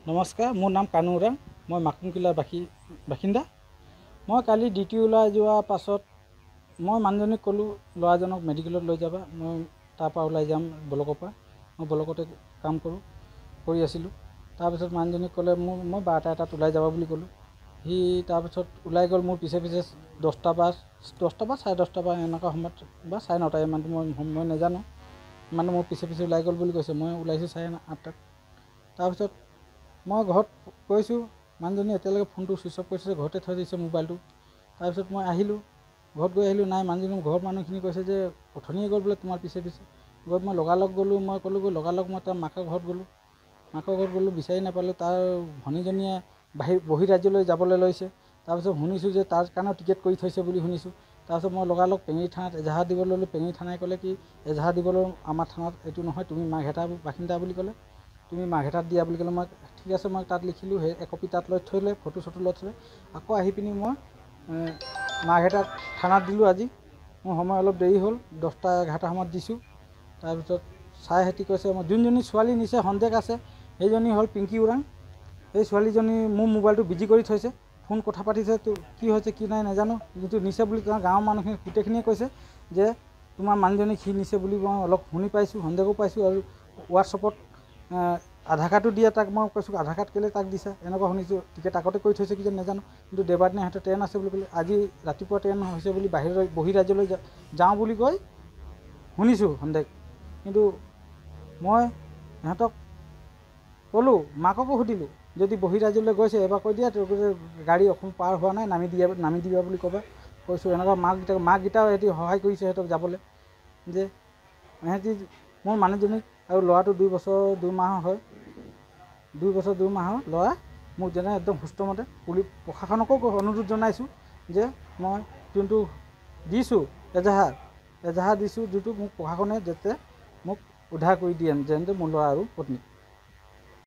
নমস্কাৰ, মোৰ নাম কানু ওৰাং। মই মাকুমকিলাৰ বাসিন্দা। মই কালি ডিউটি ওলাই যোৱাৰ পাছত মই মানুহজনীক ক'লোঁ ল'ৰাজনক মেডিকেলত লৈ যাবা। মই তাৰপৰা ওলাই যাম ব্লকৰ পৰা। মই ব্লকতে কাম কৰি আছিলোঁ। তাৰপিছত মানুহজনীক ক'লে মই 12টা 1টাত ওলাই যাব বুলি ক'লোঁ। সি তাৰপিছত ওলাই গ'ল মোৰ পিছে 10টা বা 10:30 বা এনেকুৱা সময়ত বা 9:30 ইমানটো মই নাজানো। ইমানটো মোৰ পিছে ওলাই গ'ল বুলি কৈছে। মই ওলাইছোঁ 8:30টাত। তাৰপিছত মই ঘৰত কৈছোঁ, মানুহজনী এতিয়ালৈকে ফোনটো ছুইচ অফ কৰিছে, ঘৰতে থৈ দিছে মোবাইলটো। তাৰপিছত মই আহিলোঁ, ঘৰত গৈ আহিলোঁ, নাই মানুহজনী ঘৰৰ মানুহখিনি কৈছে যে অথনিয়ে গ'ল বোলে তোমাৰ পিছে গৈ মই লগালগ গ'লোঁ। মই ক'লোঁ গৈ লগালগ মই তাৰ মাকৰ ঘৰত গ'লোঁ, বিচাৰি নাপালোঁ। তাৰ ভনীজনীয়ে বহিৰাজ্যলৈ যাবলৈ লৈছে। তাৰপিছত শুনিছোঁ যে তাৰ কাৰণেও টিকেট কৰি থৈছে বুলি শুনিছোঁ। তাৰপিছত মই লগালগ পেঙেৰি থানাত এজাহাৰ দিব ল'লোঁ। পেঙেৰি থানাই ক'লে কি এজাহাৰ দিবলৈ আমাৰ থানাত এইটো নহয়, তুমি মাঘেটা বাসিন্দা বুলি ক'লে, তুমি মাঘেটাত দিয়া বুলি ক'লে। মই ঠিক আছে, মই তাত লিখিলোঁ, সেই একপি তাত লৈ থৈ লৈ ফটো লৈ থৈ আকৌ আহি পিনি মই মাঘেটা থানাত দিলোঁ। আজি মোৰ সময় অলপ দেৰি হ'ল, 10টা 11টা সময়ত দিছোঁ। তাৰপিছত চাই হেতি কৈছে মই যোনজনী ছোৱালী নিছে সন্দেহ আছে, সেইজনী হ'ল পিংকি ওৰাং। সেই ছোৱালীজনী মোৰ মোবাইলটো বিজি কৰি থৈছে, ফোন কথা পাতিছে। তো কি হৈছে কি নাই নাজানো, কিন্তু নিছে বুলি গাঁৱৰ মানুহখিনি গোটেইখিনিয়ে কৈছে যে তোমাৰ মানুহজনী সি নিছে বুলি মই অলপ শুনি পাইছোঁ, সন্দেহো পাইছোঁ। আৰু হোৱাটছআপত আধাৰ কাৰ্ডো দিয়ে তাক। মই কৈছোঁ আধাৰ কাৰ্ড কেলৈ তাক দিছে, এনেকুৱা শুনিছোঁ। টিকেট আগতে কৰি থৈছে কি নাজানো, কিন্তু দেওবাৰ দিনা সিহঁতে ট্ৰেইন আছে বুলি ক'লে। আজি ৰাতিপুৱা ট্ৰেইন হৈছে বুলি বহিৰাজ্যলৈ যাওঁ বুলি কৈ শুনিছোঁ সন্দেহ। কিন্তু মই সিহঁতক ক'লোঁ, মাককো সুধিলোঁ, যদি বহিৰাজ্যলৈ গৈছে এবাৰ কৈ দিয়া, গাড়ী অসম পাৰ হোৱা নাই, নামি দিবা বুলি ক'বা। কৈছোঁ এনেকুৱা মাককেইটাও সিহঁতি সহায় কৰিছে সিহঁতক যাবলৈ। যে সিহঁতি মোৰ মানুহজনীক আৰু ল'ৰাটো 2 বছৰ 2 মাহৰ হয়, 2 বছৰ 2 মাহৰ ল'ৰা মোক যেনে একদম সুস্থমতে প্ৰশাসনকো অনুৰোধ জনাইছোঁ যে মই যোনটো দিছোঁ এজাহাৰ দিছোঁ, যিটো মোক প্ৰশাসনে যাতে মোক উদ্ধাৰ কৰি দিয়ে যেনে মোৰ ল'ৰা আৰু পত্নী।